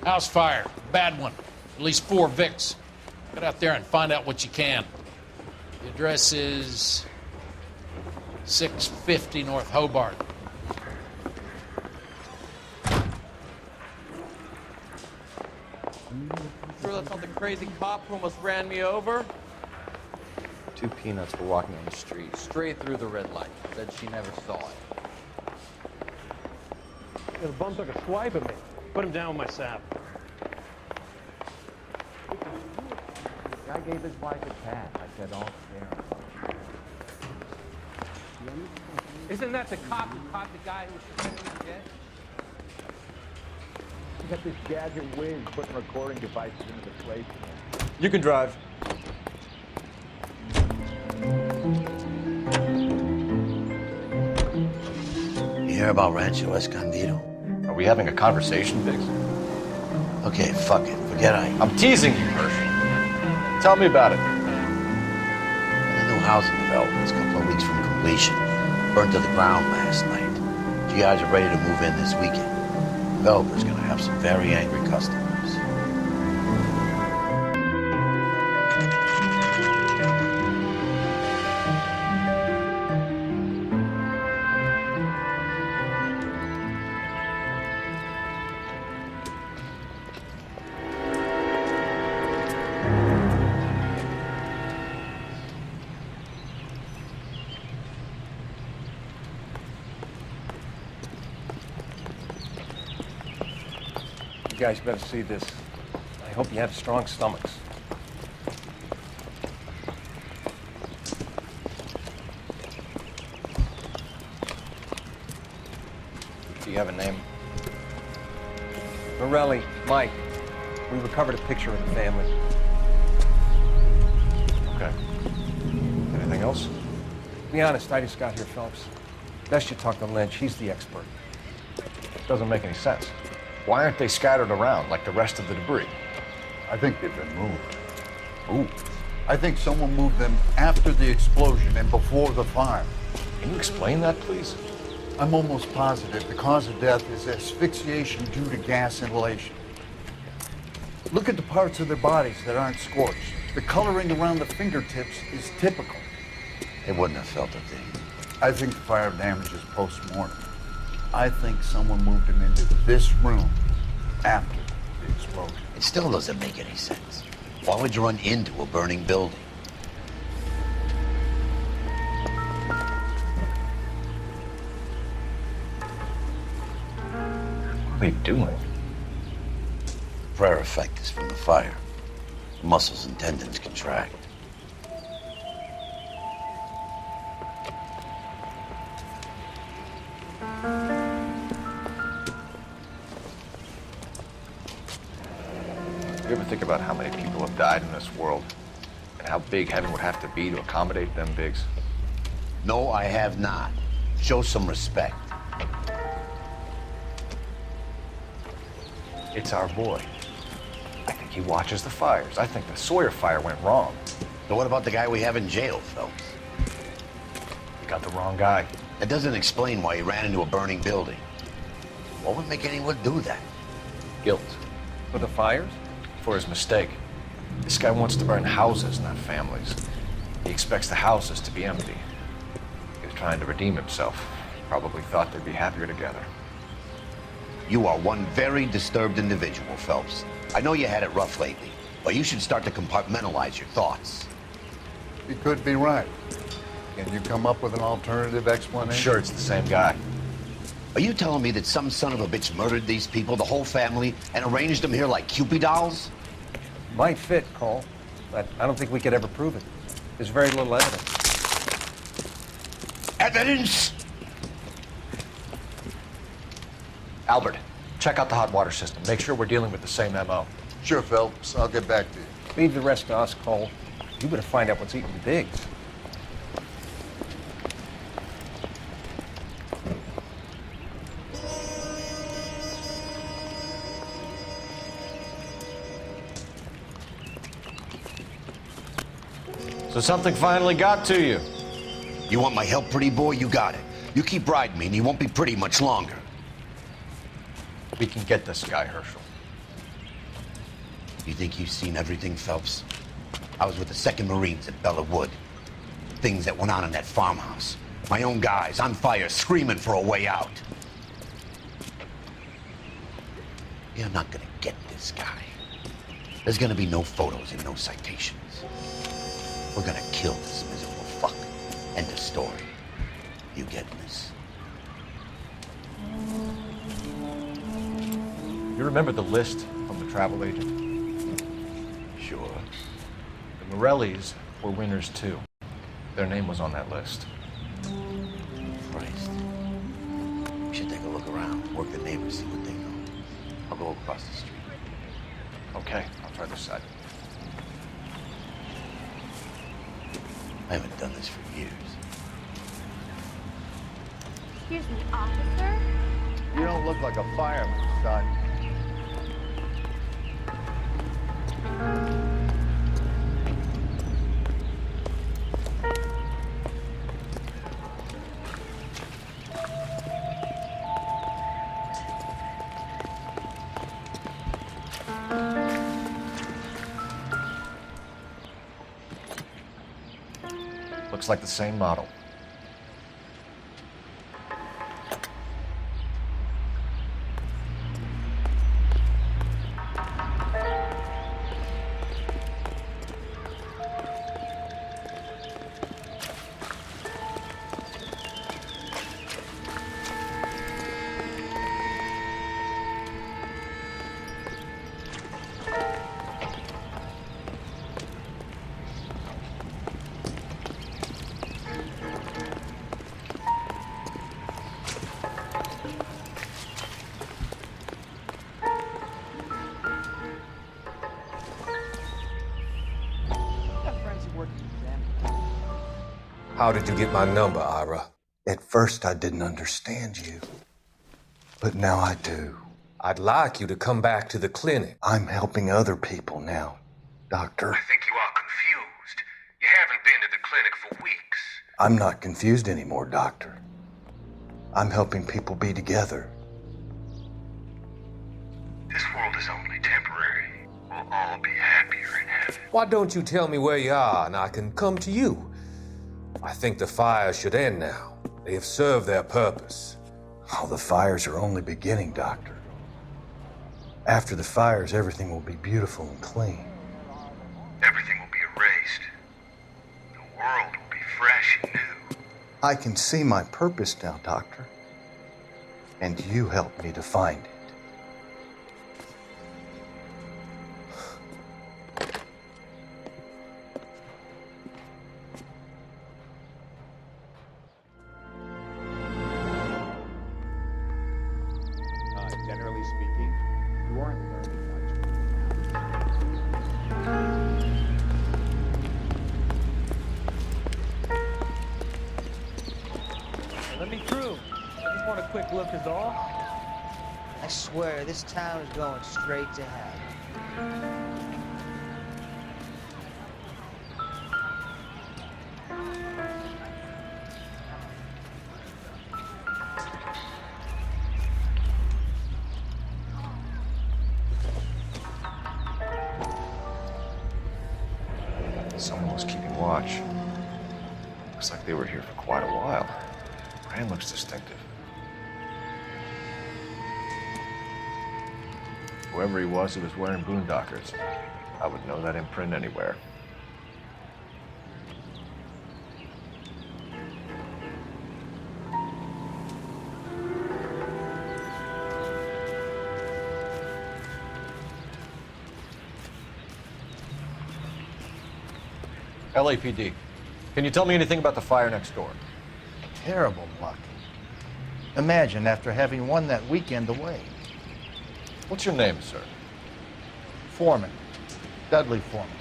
House fire. Bad one. At least 4 Vicks. Get out there and find out what you can. The address is 650 North Hobart. Sure that's not the crazy cop who almost ran me over? 2 peanuts were walking on the street. Straight through the red light. Said she never saw it. The bum took a swipe at me. Put him down with my sap. Guy gave his wife a cat. I said, don't scare him. Isn't that the cop who caught the guy who was pretending dead? You got this gadget whiz putting recording devices into the place. You can drive. You hear about Rancho Escondido? Are we having a conversation, Biggs? Okay, fuck it. Forget I'm teasing you, Herschel. Tell me about it. The new housing development's a couple of weeks from completion. Burned to the ground last night. You guys are ready to move in this weekend. The developer's gonna have some very angry customers. You guys better see this. I hope you have strong stomachs. Do you have a name? Morelli, Mike. We recovered a picture of the family. Okay. Anything else? To be honest, I just got here, Phelps. Best you talk to Lynch. He's the expert. Doesn't make any sense. Why aren't they scattered around like the rest of the debris? I think they've been moved. Ooh. I think someone moved them after the explosion and before the fire. Can you explain that, please? I'm almost positive the cause of death is asphyxiation due to gas inhalation. Look at the parts of their bodies that aren't scorched. The coloring around the fingertips is typical. They wouldn't have felt a thing. I think the fire damage is post-mortem. I think someone moved him into this room after the explosion. It still doesn't make any sense. Why would you run into a burning building? What are they doing? Prayer effect is from the fire. Muscles and tendons contract. You ever think about how many people have died in this world? And how big heaven would have to be to accommodate them, Biggs? No, I have not. Show some respect. It's our boy. I think he watches the fires. I think the Sawyer fire went wrong. So what about the guy we have in jail, Phelps? You got the wrong guy. That doesn't explain why he ran into a burning building. What would make anyone do that? Guilt. For the fires? For his mistake. This guy wants to burn houses, not families. He expects the houses to be empty. He was trying to redeem himself. Probably thought they'd be happier together. You are one very disturbed individual, Phelps. I know you had it rough lately, but you should start to compartmentalize your thoughts. He could be right. Can you come up with an alternative explanation? I'm sure it's the same guy. Are you telling me that some son of a bitch murdered these people, the whole family, and arranged them here like Cupid dolls? Might fit, Cole, but I don't think we could ever prove it. There's very little evidence. Evidence? Albert, check out the hot water system. Make sure we're dealing with the same MO. Sure, Phelps. I'll get back to you. Leave the rest to us, Cole. You better find out what's eating Biggs. So something finally got to you. You want my help, pretty boy? You got it. You keep riding me and you won't be pretty much longer. We can get this guy, Herschel. You think you've seen everything, Phelps? I was with the 2nd Marines at Bella Wood. Things that went on in that farmhouse. My own guys on fire, screaming for a way out. You're not gonna get this guy. There's gonna be no photos and no citations. We're gonna kill this miserable fuck. End of story. You getting this? You remember the list from the travel agent? Sure. The Morellis were winners too. Their name was on that list. Christ. We should take a look around, work the neighbors, see what they know. I'll go across the street. Okay, I'll try this side. I haven't done this for years. Excuse me, officer? You don't look like a fireman, son. Looks like the same model. How did you get my number, Ira? At first, I didn't understand you. But now I do. I'd like you to come back to the clinic. I'm helping other people now, Doctor. I think you are confused. You haven't been to the clinic for weeks. I'm not confused anymore, Doctor. I'm helping people be together. This world is only temporary. We'll all be happier in heaven. Why don't you tell me where you are and I can come to you? I think the fires should end now. They have served their purpose. Oh, the fires are only beginning, Doctor. After the fires, everything will be beautiful and clean. Everything will be erased. The world will be fresh and new. I can see my purpose now, Doctor. And you helped me to find it. Generally speaking, you aren't learning much. Let me through. I just want a quick look is all. I swear, this town is going straight to hell. Someone was keeping watch. Looks like they were here for quite a while. Brand looks distinctive. Whoever he was wearing boondockers. I would know that imprint anywhere. LAPD. Can you tell me anything about the fire next door? Terrible luck. Imagine after having won that weekend away. What's your name, sir? Foreman. Dudley Foreman.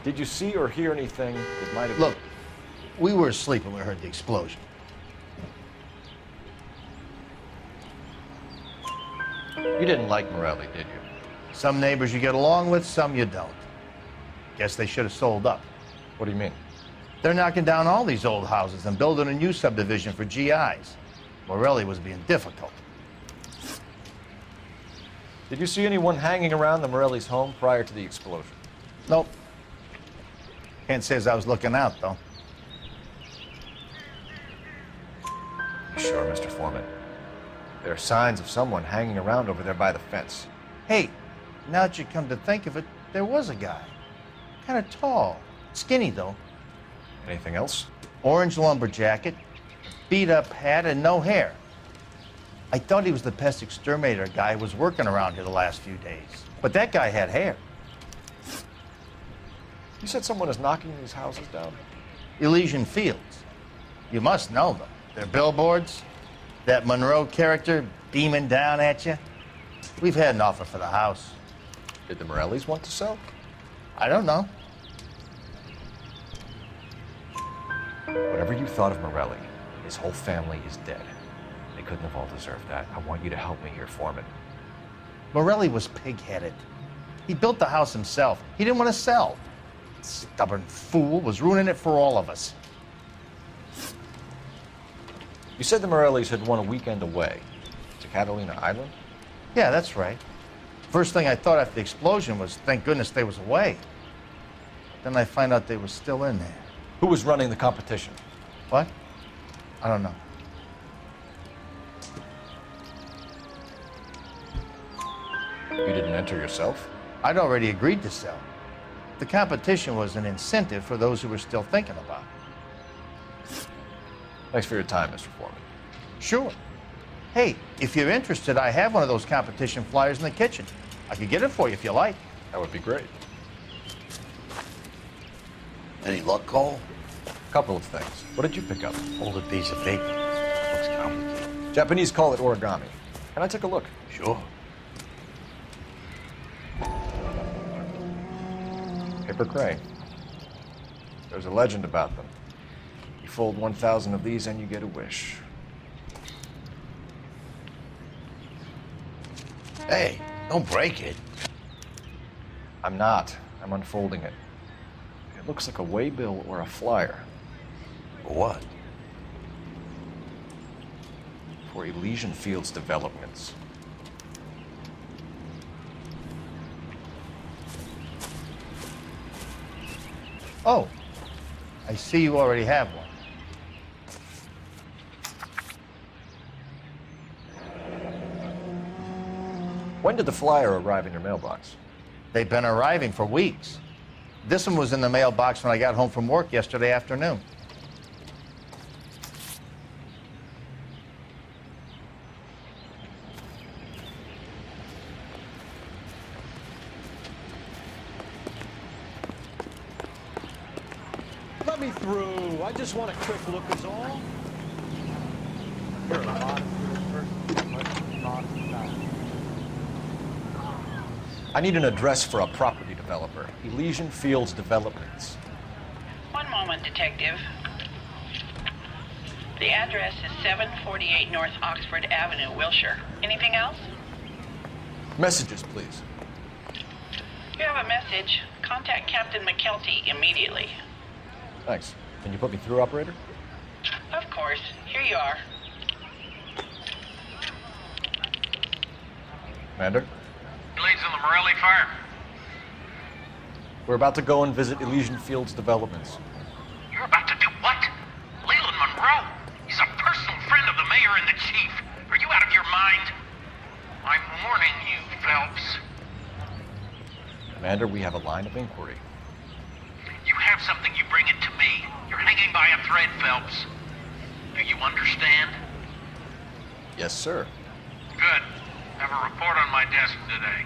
Did you see or hear anything that might have... Look, we were asleep when we heard the explosion. You didn't like Morelli, did you? Some neighbors you get along with, some you don't. Guess they should have sold up. What do you mean? They're knocking down all these old houses and building a new subdivision for GIs. Morelli was being difficult. Did you see anyone hanging around the Morelli's home prior to the explosion? Nope. Can't say as I was looking out, though. Sure, Mr. Foreman. There are signs of someone hanging around over there by the fence. Hey, now that you come to think of it, there was a guy. Kind of tall. Skinny, though. Anything else? Orange lumber jacket, beat-up hat, and no hair. I thought he was the pest exterminator guy who was working around here the last few days. But that guy had hair. You said someone is knocking these houses down? Elysian Fields. You must know them. They're billboards. That Monroe character beaming down at you. We've had an offer for the house. Did the Morellis want to sell? I don't know. Whatever you thought of Morelli, his whole family is dead. They couldn't have all deserved that. I want you to help me here, Foreman. Morelli was pig-headed. He built the house himself. He didn't want to sell. Stubborn fool was ruining it for all of us. You said the Morellis had won a weekend away to Catalina Island? Yeah, that's right. First thing I thought after the explosion was, thank goodness they was away. Then I find out they was still in there. Who was running the competition? What? I don't know. You didn't enter yourself? I'd already agreed to sell. The competition was an incentive for those who were still thinking about it. Thanks for your time, Mr. Foreman. Sure. Hey, if you're interested, I have one of those competition flyers in the kitchen. I could get it for you if you like. That would be great. Any luck, Cole? Couple of things. What did you pick up? Folded piece of paper. Looks complicated. Japanese call it origami. Can I take a look? Sure. Paper crane. There's a legend about them. You fold 1,000 of these and you get a wish. Hey, don't break it. I'm not. I'm unfolding it. It looks like a waybill or a flyer. For what? For Elysian Fields developments. Oh, I see you already have one. When did the flyer arrive in your mailbox? They've been arriving for weeks. This one was in the mailbox when I got home from work yesterday afternoon. Let me through. I just want a quick look is all. You're a modest person. Modest guy. I need an address for a property developer. Elysian Fields Developments. One moment, Detective. The address is 748 North Oxford Avenue, Wilshire. Anything else? Messages, please. You have a message. Contact Captain McKelty immediately. Thanks. Can you put me through, operator? Of course. Here you are. Commander? Leads on the Morelli fire. We're about to go and visit Elysian Fields Developments. You're about to do what? Leland Monroe? He's a personal friend of the mayor and the chief. Are you out of your mind? I'm warning you, Phelps. Commander, we have a line of inquiry. You have something, you bring it to me. You're hanging by a thread, Phelps. Do you understand? Yes, sir. Good. Have a report on my desk today.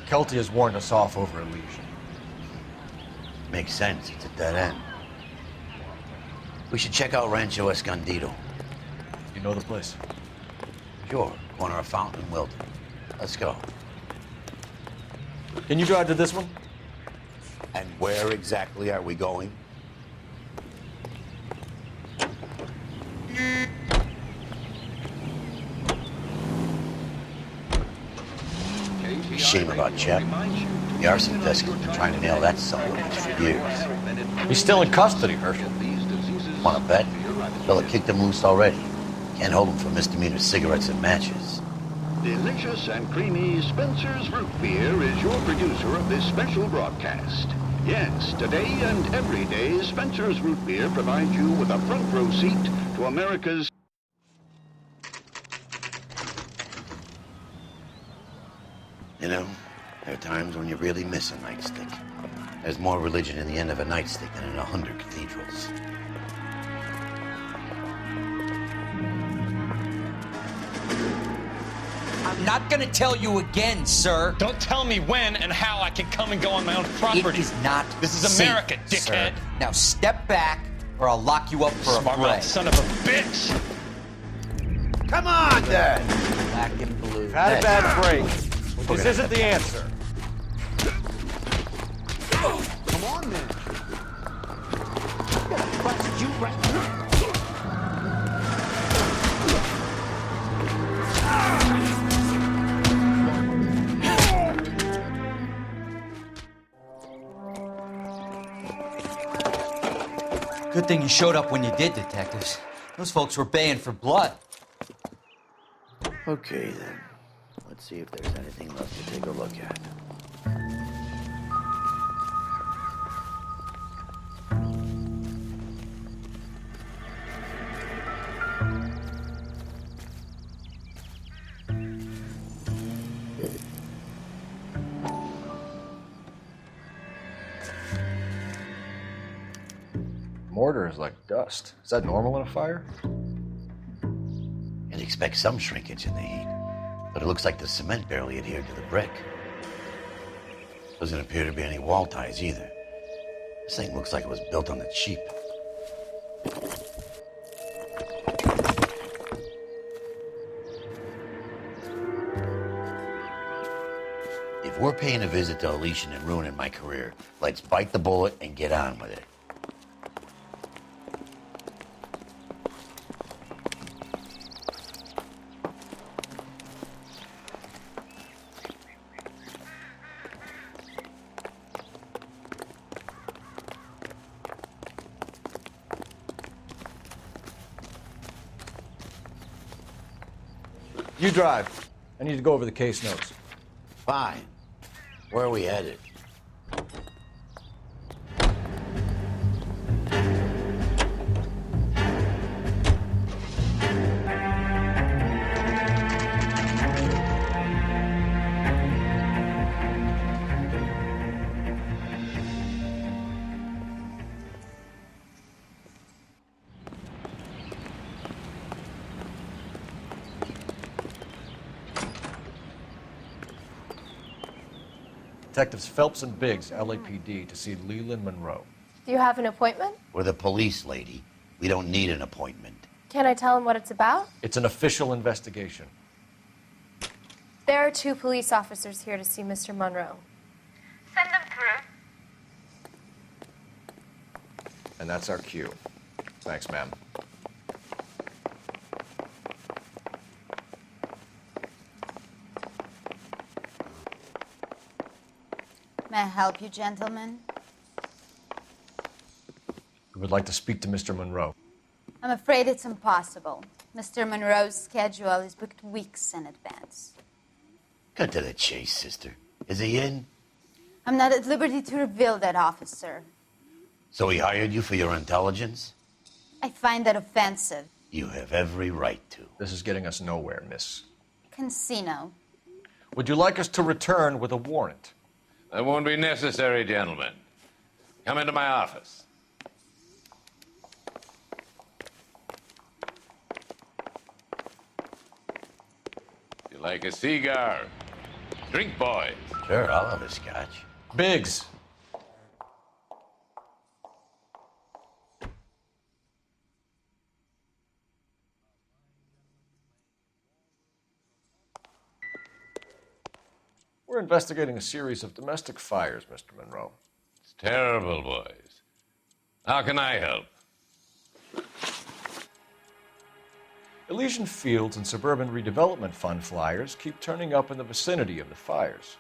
Kelty has warned us off over Elysian. Makes sense. It's a dead end. We should check out Rancho Escondido. You know the place? Sure. Corner of Fountain and Wilton. Let's go. Can you drive to this one? And where exactly are we going? Shame about Chet. The arson desk has been trying to nail that son of a bitch for years. He's still in custody, Herschel. Want to bet? Fella kicked him loose already. Can't hold them for misdemeanor cigarettes and matches. Delicious and creamy Spencer's Root Beer is your producer of this special broadcast. Yes, today and every day, Spencer's Root Beer provides you with a front row seat to America's... You know, there are times when you really miss a nightstick. There's more religion in the end of a nightstick than in 100 cathedrals. I'm not gonna tell you again, sir. Don't tell me when and how I can come and go on my own property. It is not This is safe, America, dickhead. sir. Now step back, or I'll lock you up for Smart a fray. mouth son of a bitch! Come on, then! Black and blue. Had a bad break. But this isn't the answer. Come on, then. I'm gonna bust you right now. Good thing you showed up when you did, detectives. Those folks were baying for blood. Okay, then. Let's see if there's anything left to take a look at. Mortar is like dust. Is that normal in a fire? You'd expect some shrinkage in the heat, but it looks like the cement barely adhered to the brick. Doesn't appear to be any wall ties either. This thing looks like it was built on the cheap. If we're paying a visit to Elysian and ruining my career, let's bite the bullet and get on with it. You drive. I need to go over the case notes. Fine. Where are we headed? Detectives Phelps and Biggs, LAPD, to see Leland Monroe. Do you have an appointment? We're the police, lady. We don't need an appointment. Can I tell him what it's about? It's an official investigation. There are 2 police officers here to see Mr. Monroe. Send them through. And that's our cue. Thanks, ma'am. May I help you, gentlemen? We would like to speak to Mr. Monroe. I'm afraid it's impossible. Mr. Monroe's schedule is booked weeks in advance. Cut to the chase, sister. Is he in? I'm not at liberty to reveal that, officer. So he hired you for your intelligence? I find that offensive. You have every right to. This is getting us nowhere, miss. Casino. Would you like us to return with a warrant? That won't be necessary, gentlemen. Come into my office. You like a cigar? Drink, boys. Sure, I'll have a scotch. Biggs. We're investigating a series of domestic fires, Mr. Monroe. It's terrible, boys. How can I help? Elysian Fields and Suburban Redevelopment Fund flyers keep turning up in the vicinity of the fires.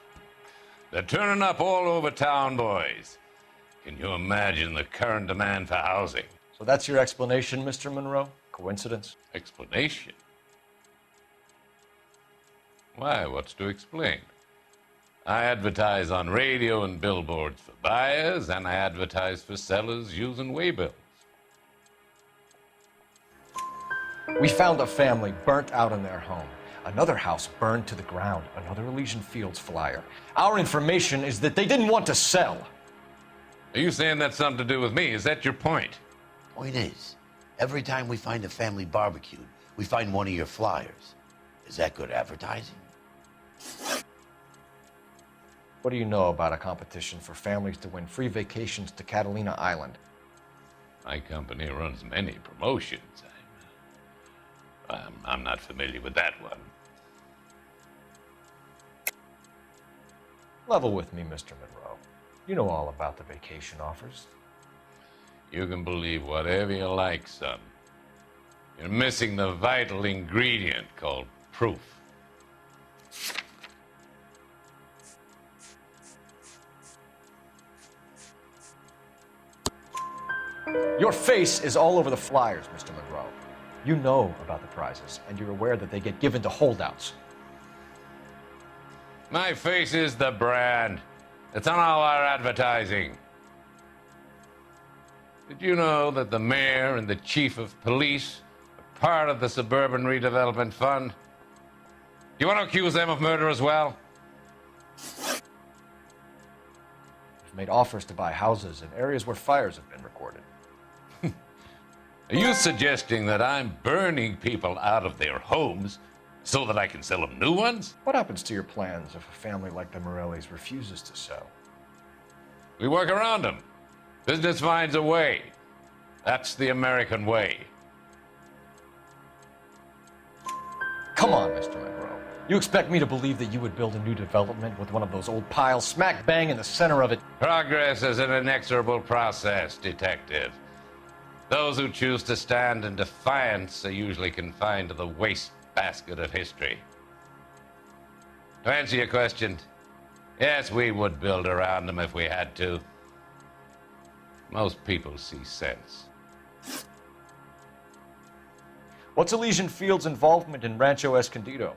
They're turning up all over town, boys. Can you imagine the current demand for housing? So that's your explanation, Mr. Monroe? Coincidence? Explanation? Why, what's to explain? I advertise on radio and billboards for buyers, and I advertise for sellers using waybills. We found a family burnt out in their home. Another house burned to the ground. Another Elysian Fields flyer. Our information is that they didn't want to sell. Are you saying that's something to do with me? Is that your point? Point is, every time we find a family barbecued, we find one of your flyers. Is that good advertising? What do you know about a competition for families to win free vacations to Catalina Island? My company runs many promotions. I'm not familiar with that one. Level with me, Mr. Monroe. You know all about the vacation offers. You can believe whatever you like, son. You're missing the vital ingredient called proof. Your face is all over the flyers, Mr. Monroe. You know about the prizes, and you're aware that they get given to holdouts. My face is the brand. It's on all our advertising. Did you know that the mayor and the chief of police are part of the Suburban Redevelopment Fund? Do you want to accuse them of murder as well? We've made offers to buy houses in areas where fires have been recorded. Are you suggesting that I'm burning people out of their homes so that I can sell them new ones? What happens to your plans if a family like the Morellis refuses to sell? We work around them. Business finds a way. That's the American way. Come on, Mr. Monroe. You expect me to believe that you would build a new development with one of those old piles smack bang in the center of it? Progress is an inexorable process, Detective. Those who choose to stand in defiance are usually confined to the wastebasket of history. To answer your question, yes, we would build around them if we had to. Most people see sense. What's Elysian Fields' involvement in Rancho Escondido?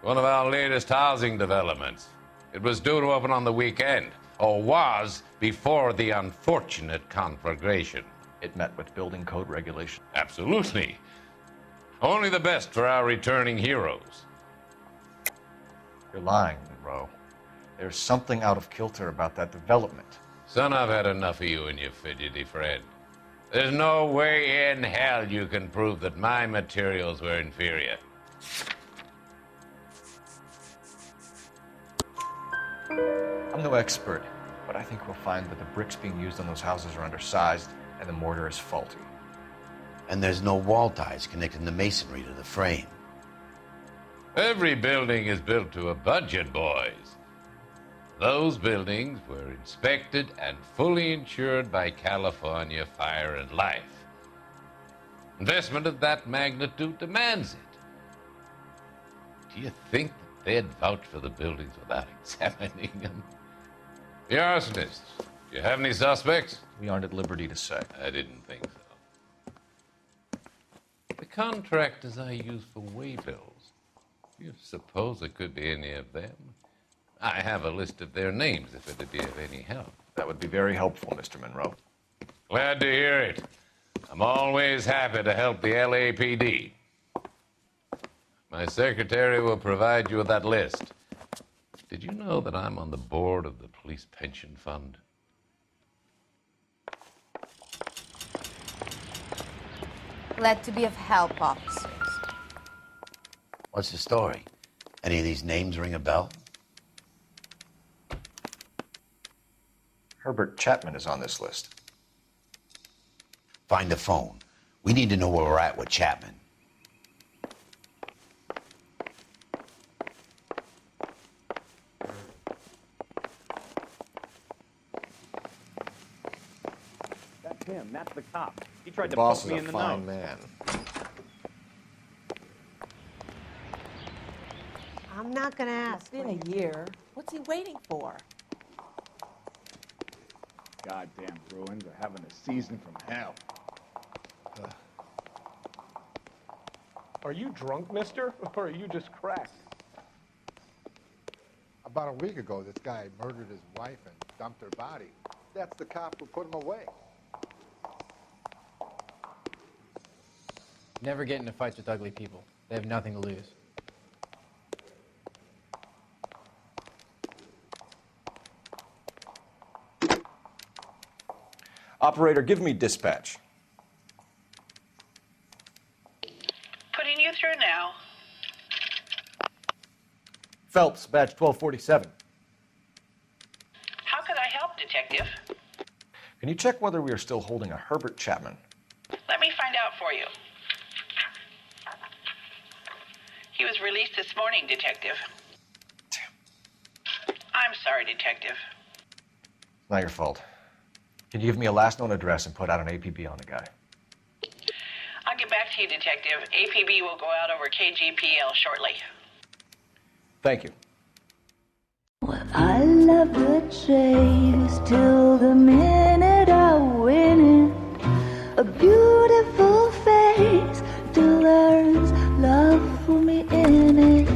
One of our latest housing developments. It was due to open on the weekend, or was before the unfortunate conflagration. It met with building code regulations. Absolutely. Only the best for our returning heroes. You're lying, Monroe. There's something out of kilter about that development. Son, I've had enough of you and your fidgety friend. There's no way in hell you can prove that my materials were inferior. I'm no expert, but I think we'll find that the bricks being used on those houses are undersized and the mortar is faulty. And there's no wall ties connecting the masonry to the frame. Every building is built to a budget, boys. Those buildings were inspected and fully insured by California Fire and Life. Investment of that magnitude demands it. Do you think that they'd vouch for the buildings without examining them? The arsonists, do you have any suspects? We aren't at liberty to say. I didn't think so. The contractors I use for waybills, do you suppose it could be any of them? I have a list of their names if it'd be of any help. That would be very helpful, Mr. Monroe. Glad to hear it. I'm always happy to help the LAPD. My secretary will provide you with that list. Did you know that I'm on the board of the Police Pension Fund? Glad to be of help, officers. What's the story? Any of these names ring a bell? Herbert Chapman is on this list. Find the phone. We need to know where we're at with Chapman. That's him. That's the cop. He tried The to boss poke me is in a the fine nose. man. I'm not gonna ask. It's been a year. What's he waiting for? Goddamn Bruins are having a season from hell. Are you drunk, mister, or are you just cracked? About a week ago, this guy murdered his wife and dumped her body. That's the cop who put him away. Never get into fights with ugly people. They have nothing to lose. Operator, give me dispatch. Putting you through now. Phelps, badge 1247. How could I help, Detective? Can you check whether we are still holding a Herbert Chapman? Let me find out for you. He was released this morning, Detective. Damn. I'm sorry, Detective. Not your fault. Can you give me a last known address and put out an APB on the guy? I'll get back to you, Detective. APB will go out over KGPL shortly. Thank you. I love the chase till the minute I win it. A beautiful face till there's love for me in it.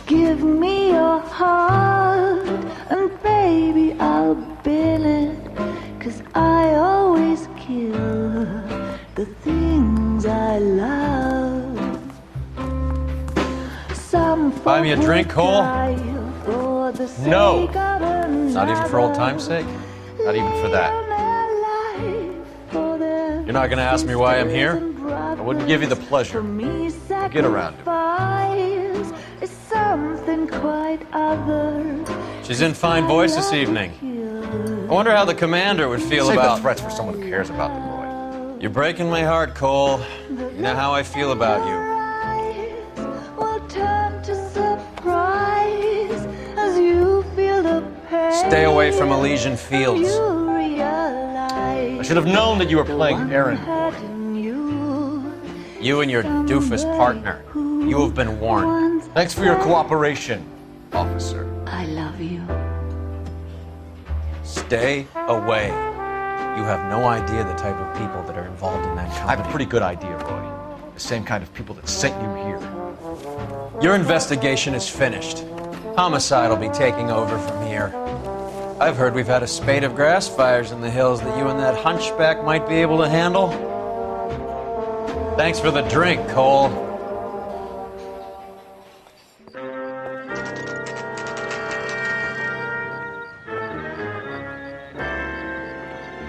Give me your heart and baby I'll bin it. 'Cause I always kill the things I love. Some Buy me a drink, Cole? No. Not even for old time's sake? Not even for that. You're not gonna ask me why I'm here? I wouldn't give you the pleasure. Get around it. Is something quite other. She's in fine voice this evening. I wonder how the commander would feel Save about... the threats for someone who cares about them, Lloyd. You're breaking my heart, Cole. You know how I feel about you. Will turn to surprise as you feel the pain. Stay away from Elysian Fields. You realize I should have known that you were playing errand boy. You and your doofus partner. You have been warned. Thanks for your cooperation, officer. I love you. Stay away. You have no idea the type of people that are involved in that company. I have a pretty good idea, Roy. The same kind of people that sent you here. Your investigation is finished. Homicide will be taking over from here. I've heard we've had a spate of grass fires in the hills that you and that hunchback might be able to handle. Thanks for the drink, Cole.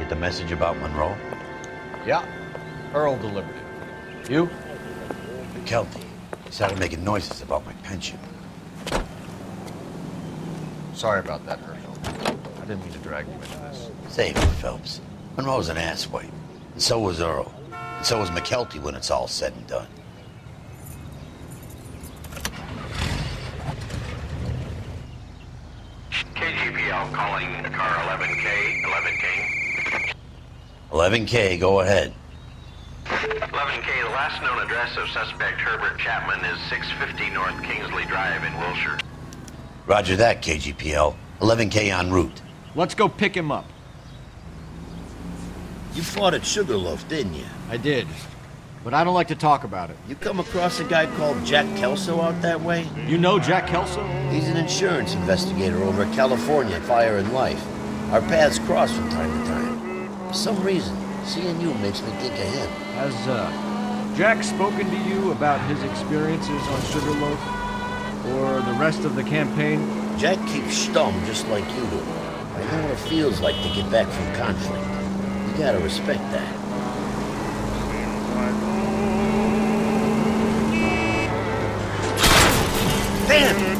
The message about Monroe? Yeah. Earl delivered it. You? McKelty. He started making noises about my pension. Sorry about that, Herschel. I didn't mean to drag you into this. Save it, Phelps. Monroe's an asswipe. And so was Earl. And so was McKelty when it's all said and done. KGPL calling car 11K, 11K. 11K, go ahead. 11K, the last known address of suspect Herbert Chapman is 650 North Kingsley Drive in Wilshire. Roger that, KGPL. 11K en route. Let's go pick him up. You fought at Sugarloaf, didn't you? I did, but I don't like to talk about it. You come across a guy called Jack Kelso out that way? You know Jack Kelso? He's an insurance investigator over at California Fire and Life. Our paths cross from time to time. For some reason, seeing you makes me think of him. Has Jack spoken to you about his experiences on Sugarloaf? Or the rest of the campaign? Jack keeps stum just like you do. I know what it feels like to get back from conflict. You gotta respect that. Damn!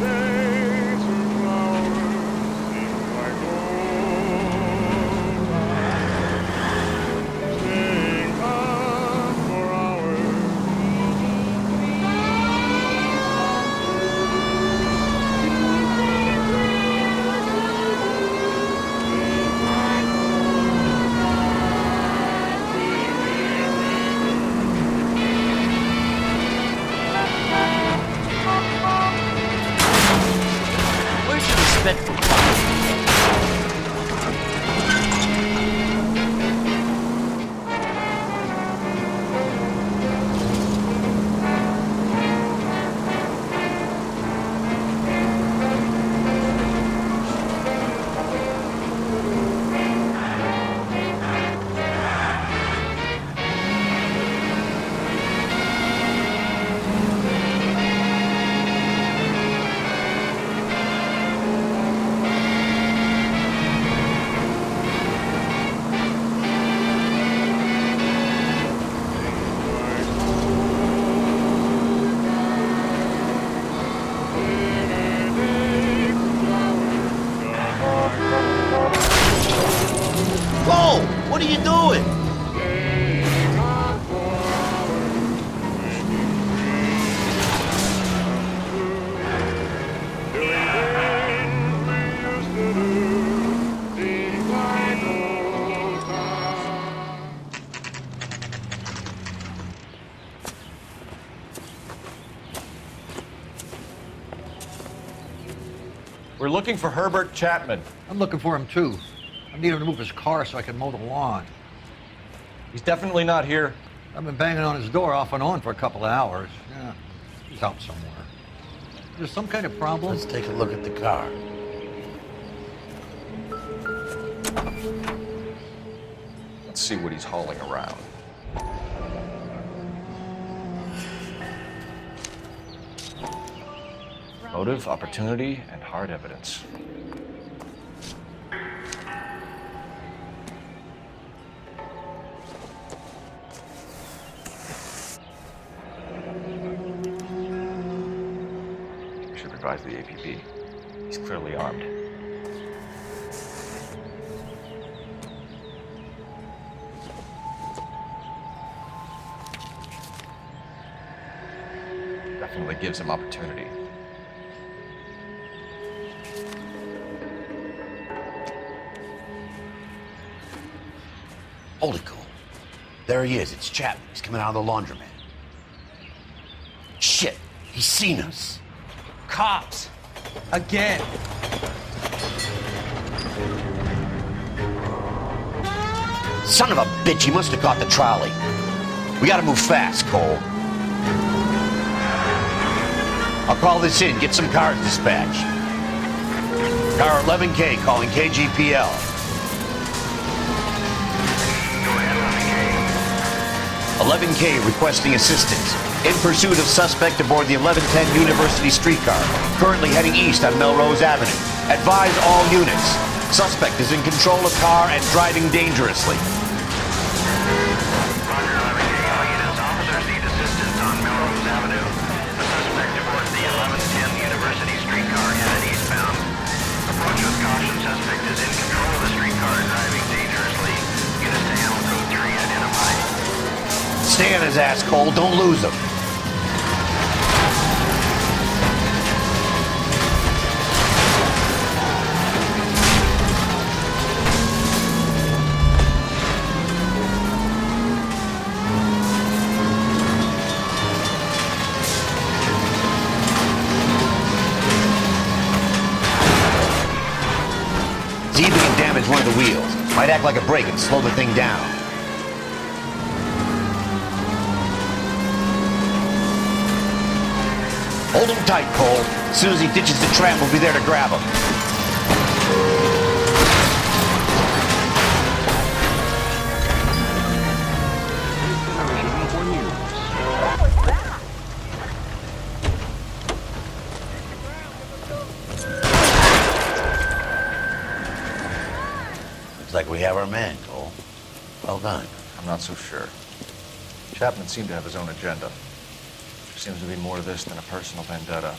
We're looking for Herbert Chapman. I'm looking for him, too. I need him to move his car so I can mow the lawn. He's definitely not here. I've been banging on his door off and on for a couple of hours. Yeah, he's out somewhere. Is there some kind of problem? Let's take a look at the car. Let's see what he's hauling around. Motive, opportunity, and hard evidence. We should advise the APB. He's clearly armed. Definitely gives him opportunity. Hold it, Cole. There he is. It's Chapman. He's coming out of the laundromat. Shit! He's seen us. Cops! Again! Son of a bitch, he must have caught the trolley. We gotta move fast, Cole. I'll call this in, get some cars dispatched. Car 11K calling KGPL. 11K requesting assistance. In pursuit of suspect aboard the 1110 University streetcar, currently heading east on Melrose Avenue. Advise all units. Suspect is in control of car and driving dangerously. Roger, 11K, all units. Officers need assistance on Melrose Avenue. The suspect aboard the 1110 University streetcar headed eastbound. Approach with caution. Suspect is in control of the streetcar and driving dangerously. Units to handle code 3 identified. Stay on his ass, Cole. Don't lose him. See if we can damage one of the wheels. Might act like a brake and slow the thing down. Hold him tight, Cole. As soon as he ditches the tram, we'll be there to grab him. Looks like we have our man, Cole. Well done. I'm not so sure. Chapman seemed to have his own agenda. There seems to be more to this than a personal vendetta.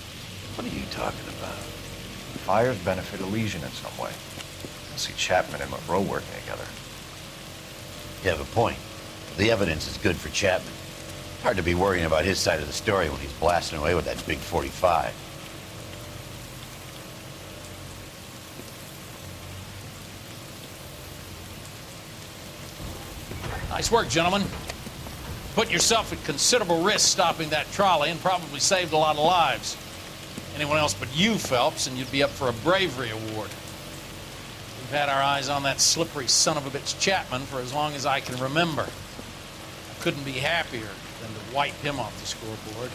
What are you talking about? The fires benefit Elysian in some way. I see Chapman and Monroe working together. You have a point. The evidence is good for Chapman. Hard to be worrying about his side of the story when he's blasting away with that big 45. Nice work, gentlemen. Put yourself at considerable risk stopping that trolley and probably saved a lot of lives. Anyone else but you, Phelps, and you'd be up for a bravery award. We've had our eyes on that slippery son of a bitch Chapman for as long as I can remember. I couldn't be happier than to wipe him off the scoreboard.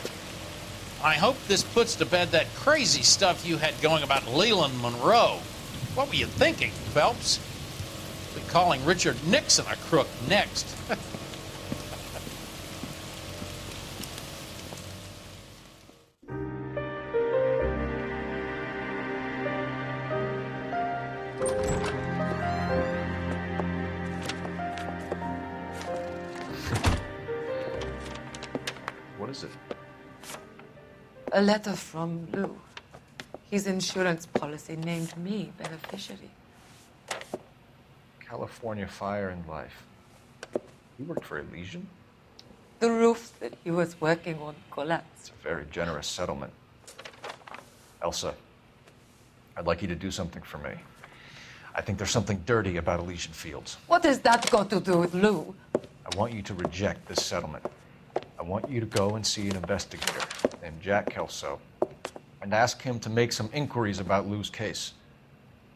I hope this puts to bed that crazy stuff you had going about Leland Monroe. What were you thinking, Phelps? We'll be calling Richard Nixon a crook next. What is it? A letter from Lou. His insurance policy named me beneficiary. California Fire and Life. You worked for Elysian? The roof that he was working on collapsed. It's a very generous settlement. Elsa, I'd like you to do something for me. I think there's something dirty about Elysian Fields. What has that got to do with Lou? I want you to reject this settlement. I want you to go and see an investigator named Jack Kelso. I and ask him to make some inquiries about Lou's case.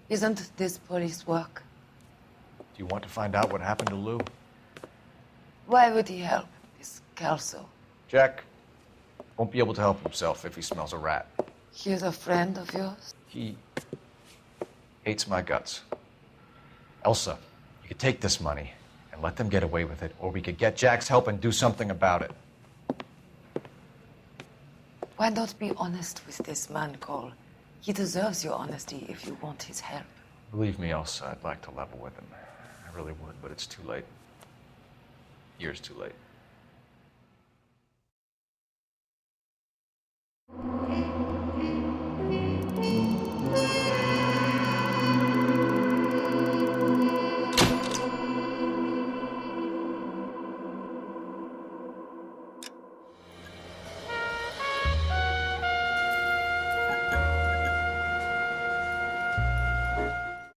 Isn't this police work? Do you want to find out what happened to Lou? Why would he help this Kelso? Jack won't be able to help himself if he smells a rat. He is a friend of yours? He hates my guts. Elsa, you could take this money and let them get away with it, or we could get Jack's help and do something about it. Why not be honest with this man, Cole? He deserves your honesty if you want his help. Believe me, Elsa, I'd like to level with him. I really would, but it's too late. Years too late.